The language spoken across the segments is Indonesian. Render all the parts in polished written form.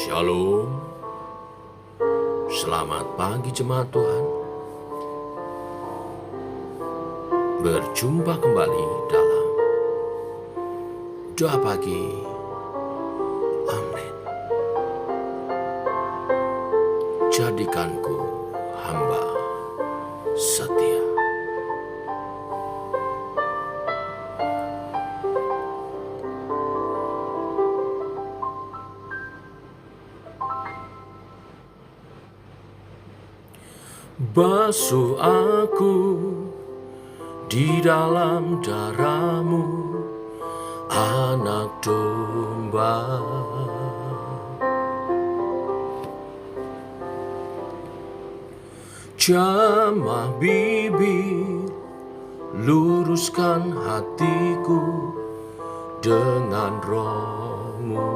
Shalom, selamat pagi jemaat Tuhan. Berjumpa kembali dalam doa pagi. Amin. Jadikanku hamba setia. Basuh aku di dalam darah-Mu, anak domba. Jamah bibir, luruskan hatiku dengan Roh-Mu.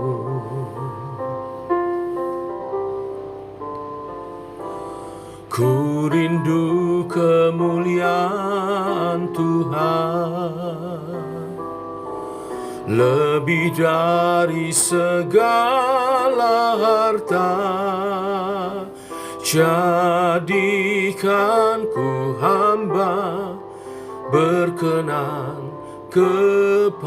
Ku rindu kemuliaan Tuhan, lebih dari segala harta. Jadikan ku hamba berkenan kepadamu.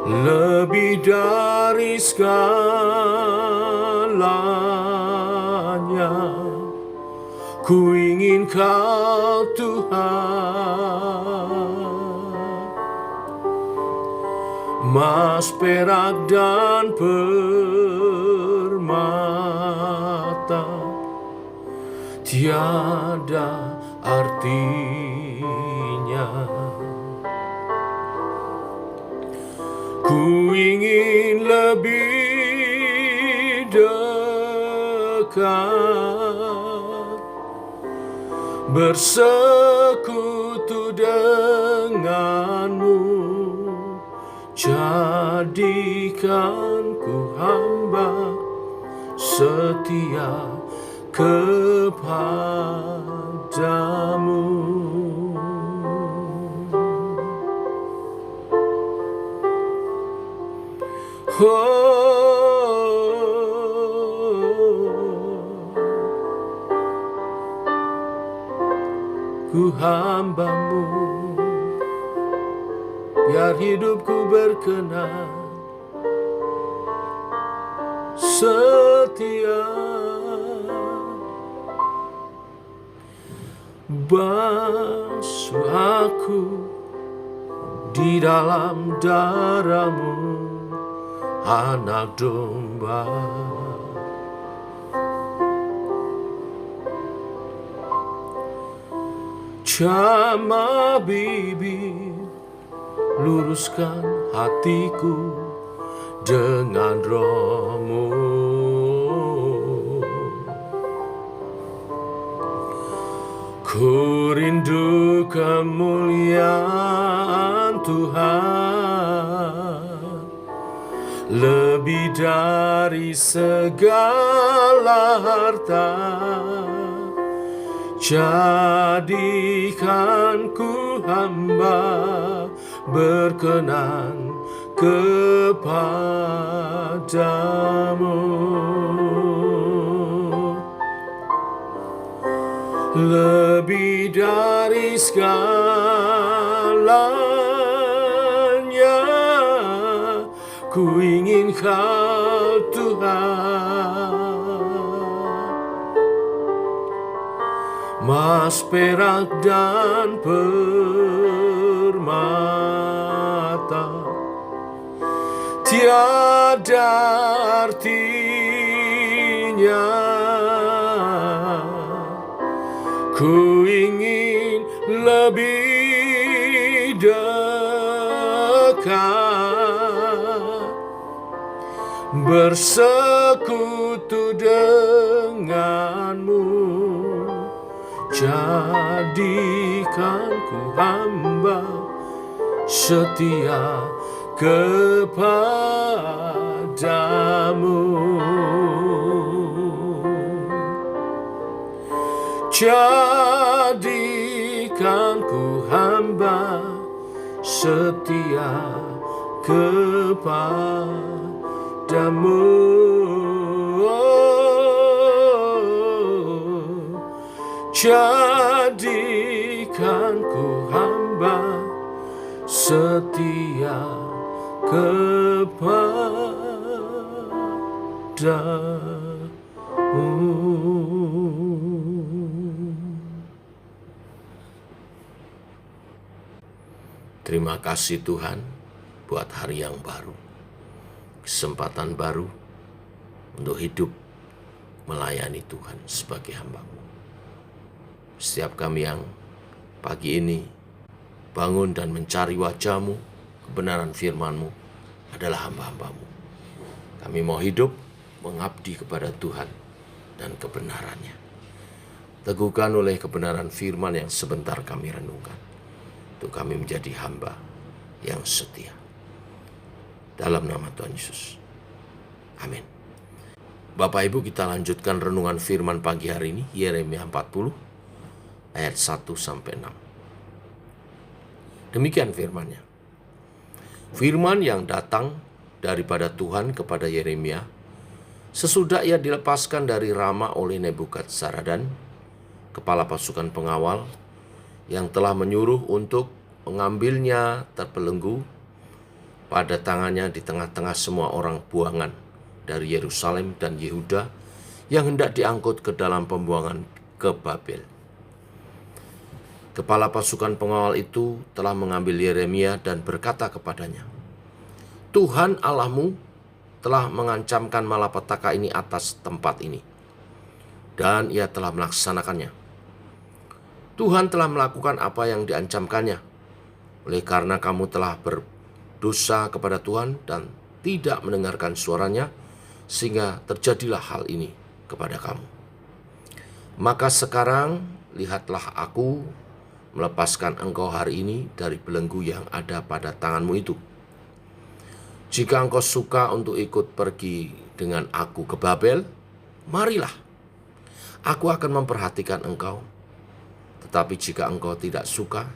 Lebih dari segalanya, ku ingin Kau Tuhan. Emas, perak, dan permata tiada artinya. Ku ingin lebih dekat, bersekutu denganmu. Jadikan ku hamba setia kepadamu. Ku hamba-Mu, biar hidupku berkenan setia. Basuh aku di dalam darah-Mu, anak domba. Jamah bibir, luruskan hatiku dengan Roh-Mu. Ku rindu kemuliaan Tuhan, lebih dari segala harta. Jadikan ku hamba berkenan kepadamu. Lebih dari segalanya, ku ingin Kau Tuhan. Emas, perak, dan permata tiada artinya. Ku ingin lebih dekat, bersekutu denganmu. Jadikan ku hamba setia kepadamu. Jadikan ku hamba setia kepadamu. Jadikan ku hamba setia kepadamu. Terima kasih Tuhan buat hari yang baru, kesempatan baru untuk hidup melayani Tuhan sebagai hamba-Mu. Setiap kami yang pagi ini bangun dan mencari wajah-Mu, kebenaran firman-Mu adalah hamba-hamba-Mu. Kami mau hidup mengabdi kepada Tuhan dan kebenarannya. Teguhkan oleh kebenaran firman yang sebentar kami renungkan, untuk kami menjadi hamba yang setia. Dalam nama Tuhan Yesus. Amin. Bapak Ibu, kita lanjutkan renungan firman pagi hari ini, Yeremia 40, ayat 1-6. Demikian firman-Nya. Firman yang datang daripada Tuhan kepada Yeremia, sesudah ia dilepaskan dari Rama oleh Nebukadnezar, kepala pasukan pengawal, yang telah menyuruh untuk mengambilnya terbelenggu pada tangannya di tengah-tengah semua orang buangan dari Yerusalem dan Yehuda yang hendak diangkut ke dalam pembuangan ke Babel. Kepala pasukan pengawal itu telah mengambil Yeremia dan berkata kepadanya, Tuhan Allahmu telah mengancamkan malapetaka ini atas tempat ini, dan ia telah melaksanakannya. Tuhan telah melakukan apa yang diancamkannya, oleh karena kamu telah berdosa kepada Tuhan dan tidak mendengarkan suaranya, sehingga terjadilah hal ini kepada kamu. Maka sekarang lihatlah, aku melepaskan engkau hari ini dari belenggu yang ada pada tanganmu itu. Jika engkau suka untuk ikut pergi dengan aku ke Babel, marilah, aku akan memperhatikan engkau. Tetapi jika engkau tidak suka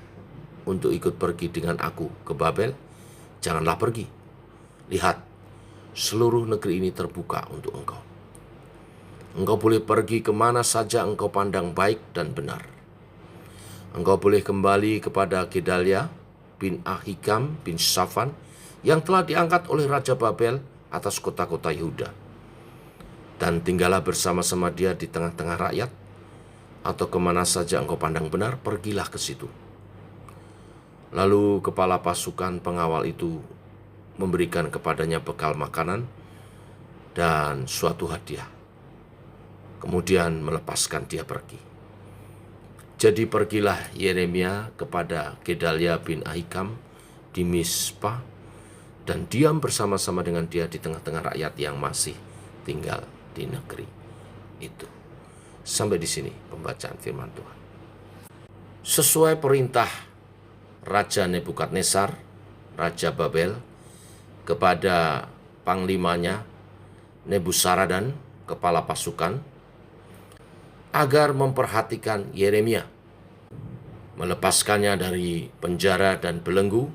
untuk ikut pergi dengan aku ke Babel, janganlah pergi. Lihat, seluruh negeri ini terbuka untuk engkau. Engkau boleh pergi kemana saja engkau pandang baik dan benar. Engkau boleh kembali kepada Gedalia bin Ahikam bin Shafan yang telah diangkat oleh Raja Babel atas kota-kota Yehuda. Dan tinggallah bersama-sama dia di tengah-tengah rakyat, atau kemana saja engkau pandang benar, pergilah ke situ. Lalu kepala pasukan pengawal itu memberikan kepadanya bekal makanan dan suatu hadiah. Kemudian melepaskan dia pergi. Jadi pergilah Yeremia kepada Gedalia bin Ahikam di Mizpah dan diam bersama-sama dengan dia di tengah-tengah rakyat yang masih tinggal di negeri itu. Sampai di sini pembacaan firman Tuhan. Sesuai perintah Raja Nebukadnezar, Raja Babel, kepada panglimanya Nebuzaradan, kepala pasukan, agar memperhatikan Yeremia, melepaskannya dari penjara dan belenggu,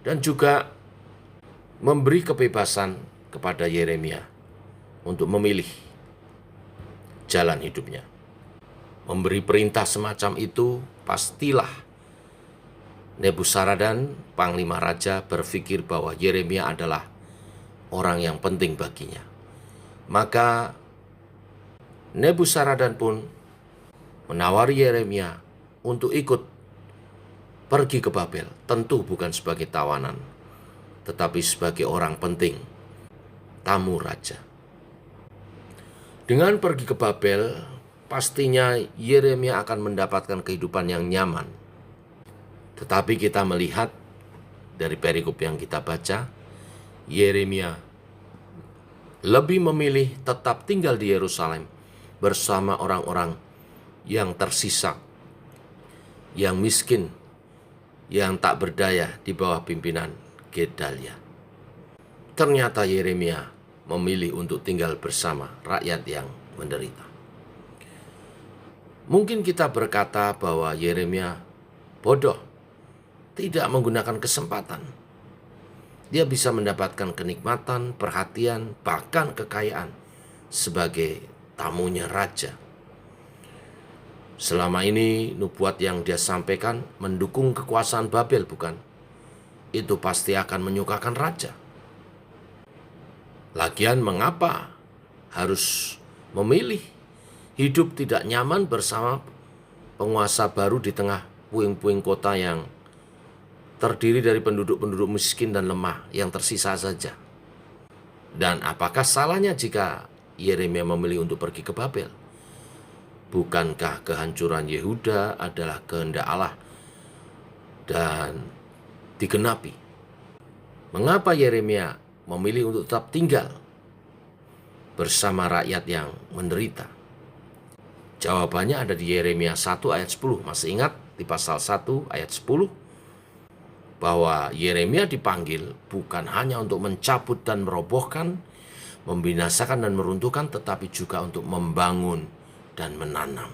dan juga memberi kebebasan kepada Yeremia untuk memilih jalan hidupnya. Memberi perintah semacam itu, pastilah Nebuzaradan, panglima raja, berpikir bahwa Yeremia adalah orang yang penting baginya. Maka Nebuzaradan pun menawari Yeremia untuk ikut pergi ke Babel, tentu bukan sebagai tawanan, tetapi sebagai orang penting, tamu raja. Dengan pergi ke Babel, pastinya Yeremia akan mendapatkan kehidupan yang nyaman. Tetapi kita melihat dari perikop yang kita baca, Yeremia lebih memilih tetap tinggal di Yerusalem bersama orang-orang yang tersisa, yang miskin, yang tak berdaya di bawah pimpinan Gedalia. Ternyata Yeremia memilih untuk tinggal bersama rakyat yang menderita. Mungkin kita berkata bahwa Yeremia bodoh, tidak menggunakan kesempatan. Dia bisa mendapatkan kenikmatan, perhatian, bahkan kekayaan sebagai tamunya raja. Selama ini nubuat yang dia sampaikan mendukung kekuasaan Babel, bukan? Itu pasti akan menyukakan raja. Lagian mengapa harus memilih hidup tidak nyaman bersama penguasa baru di tengah puing-puing kota yang terdiri dari penduduk-penduduk miskin dan lemah yang tersisa saja? Dan apakah salahnya jika Yeremia memilih untuk pergi ke Babel? Bukankah kehancuran Yehuda adalah kehendak Allah dan digenapi? Mengapa Yeremia memilih untuk tetap tinggal bersama rakyat yang menderita? Jawabannya ada di Yeremia 1 ayat 10. Masih ingat di pasal 1 ayat 10? Bahwa Yeremia dipanggil bukan hanya untuk mencabut dan merobohkan, membinasakan dan meruntuhkan, tetapi juga untuk membangun dan menanam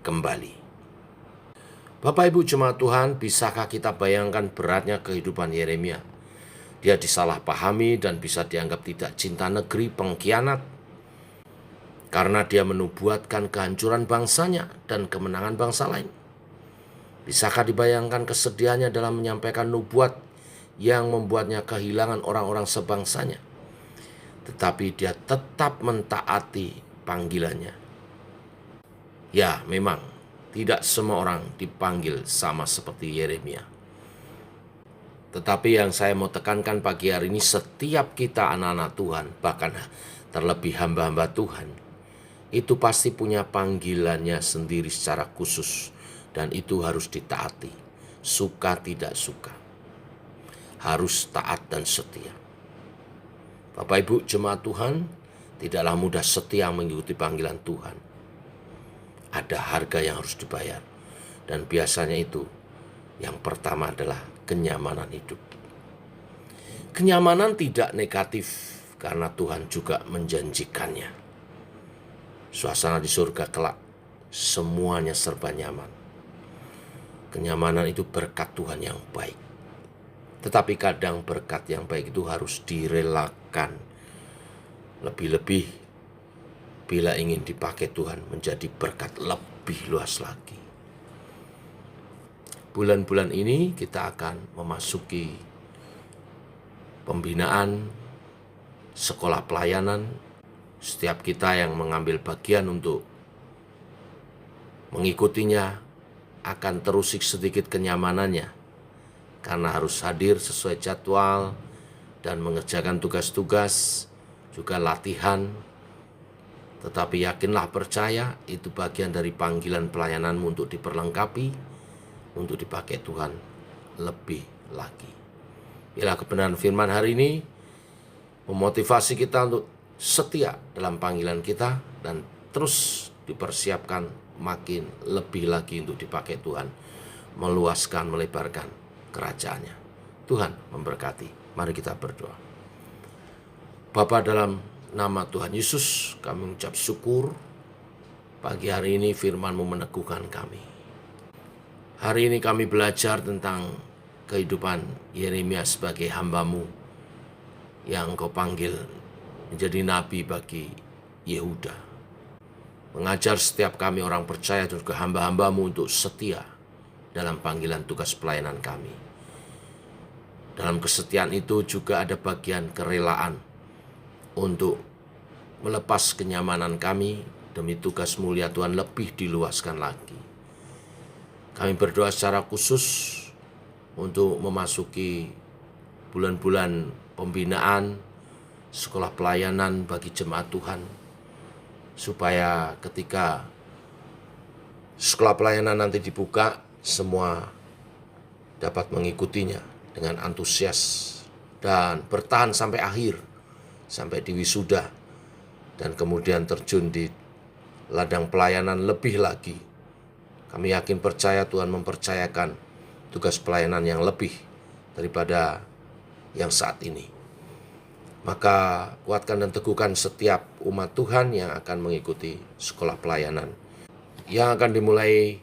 kembali. Bapak Ibu jemaat Tuhan, bisakah kita bayangkan beratnya kehidupan Yeremia? Dia disalahpahami dan bisa dianggap tidak cinta negeri, pengkhianat, karena dia menubuatkan kehancuran bangsanya dan kemenangan bangsa lain. Bisakah dibayangkan kesedihannya dalam menyampaikan nubuat yang membuatnya kehilangan orang-orang sebangsanya? Tetapi dia tetap mentaati panggilannya. Ya, memang tidak semua orang dipanggil sama seperti Yeremia. Tetapi yang saya mau tekankan pagi hari ini, setiap kita anak-anak Tuhan, bahkan terlebih hamba-hamba Tuhan, itu pasti punya panggilannya sendiri secara khusus. Dan itu harus ditaati, suka tidak suka. Harus taat dan setia. Bapak Ibu jemaat Tuhan, tidaklah mudah setia mengikuti panggilan Tuhan. Ada harga yang harus dibayar. Dan biasanya itu, yang pertama adalah kenyamanan hidup. Kenyamanan tidak negatif, karena Tuhan juga menjanjikannya. Suasana di surga kelak, semuanya serba nyaman. Kenyamanan itu berkat Tuhan yang baik. Tetapi kadang berkat yang baik itu harus direlakan. Lebih-lebih bila ingin dipakai Tuhan menjadi berkat lebih luas lagi. Bulan-bulan ini kita akan memasuki pembinaan sekolah pelayanan. Setiap kita yang mengambil bagian untuk mengikutinya akan terusik sedikit kenyamanannya, karena harus hadir sesuai jadwal dan mengerjakan tugas-tugas, juga latihan. Tetapi yakinlah, percaya, itu bagian dari panggilan pelayananmu untuk diperlengkapi, untuk dipakai Tuhan lebih lagi. Bila kebenaran firman hari ini memotivasi kita untuk setia dalam panggilan kita dan terus dipersiapkan makin lebih lagi untuk dipakai Tuhan, meluaskan, melebarkan kerajaannya. Tuhan memberkati. Mari kita berdoa. Bapa, dalam nama Tuhan Yesus, kami mengucap syukur pagi hari ini firman-Mu meneguhkan kami. Hari ini kami belajar tentang kehidupan Yeremia sebagai hamba-Mu yang Engkau panggil menjadi nabi bagi Yehuda. Mengajar setiap kami orang percaya dan juga hamba-hamba-Mu untuk setia dalam panggilan tugas pelayanan kami. Dalam kesetiaan itu juga ada bagian kerelaan untuk melepas kenyamanan kami demi tugas mulia Tuhan lebih diluaskan lagi. Kami berdoa secara khusus untuk memasuki bulan-bulan pembinaan sekolah pelayanan bagi jemaat Tuhan, supaya ketika sekolah pelayanan nanti dibuka, semua dapat mengikutinya dengan antusias dan bertahan sampai akhir, sampai di wisuda, dan kemudian terjun di ladang pelayanan lebih lagi. Kami yakin percaya Tuhan mempercayakan tugas pelayanan yang lebih daripada yang saat ini. Maka kuatkan dan teguhkan setiap umat Tuhan yang akan mengikuti sekolah pelayanan, yang akan dimulai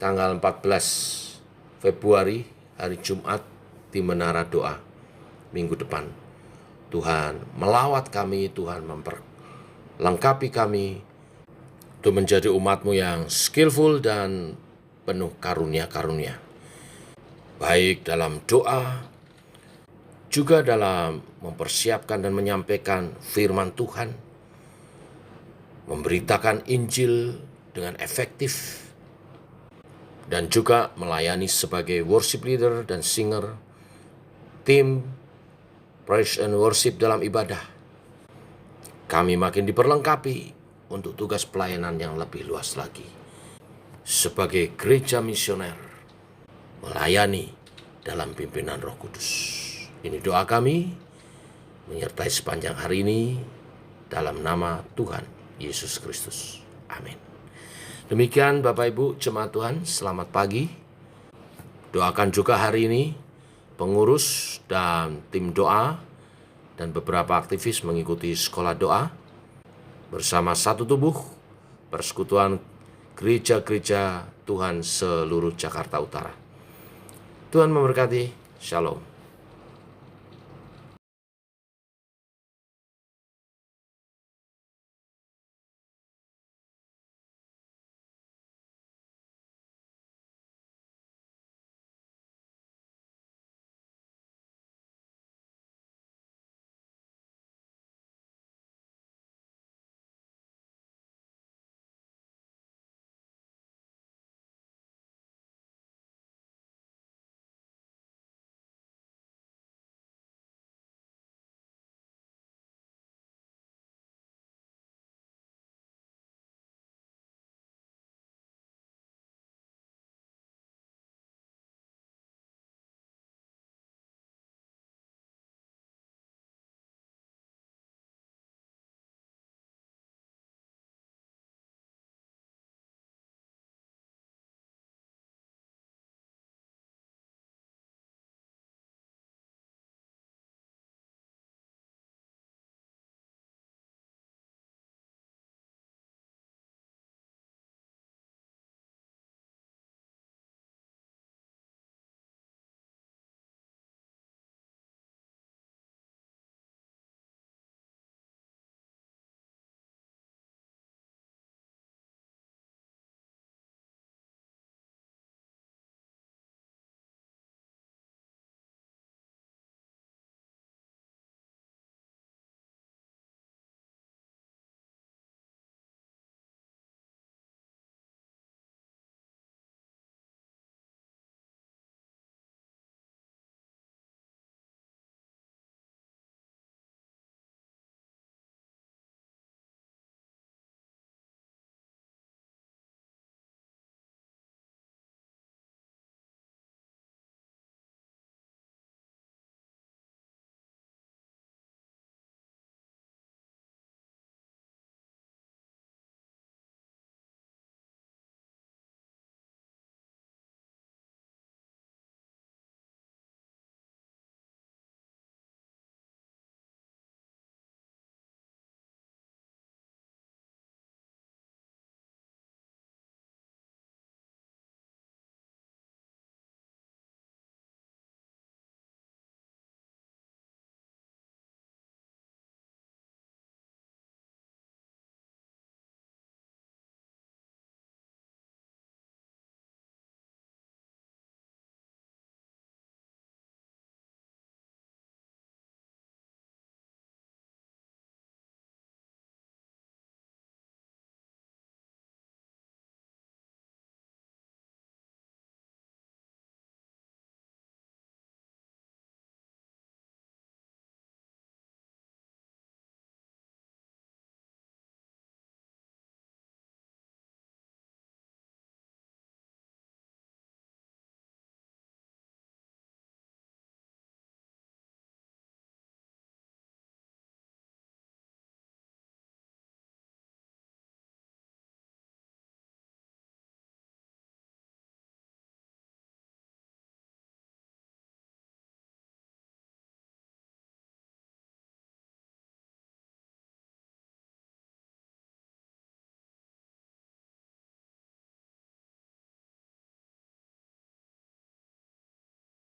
tanggal 14 Februari hari Jumat di Menara Doa minggu depan. Tuhan melawat kami, Tuhan memperlengkapi kami untuk menjadi umat-Mu yang skillful dan penuh karunia-karunia. Baik dalam doa, juga dalam mempersiapkan dan menyampaikan firman Tuhan, memberitakan Injil dengan efektif, dan juga melayani sebagai worship leader dan singer, tim praise and worship dalam ibadah. Kami makin diperlengkapi untuk tugas pelayanan yang lebih luas lagi. Sebagai gereja misioner, melayani dalam pimpinan Roh Kudus. Ini doa kami, menyertai sepanjang hari ini, dalam nama Tuhan Yesus Kristus. Amin. Demikian Bapak Ibu jemaat Tuhan, selamat pagi. Doakan juga hari ini pengurus dan tim doa dan beberapa aktivis mengikuti sekolah doa bersama satu tubuh persekutuan gereja-gereja Tuhan seluruh Jakarta Utara. Tuhan memberkati. Shalom.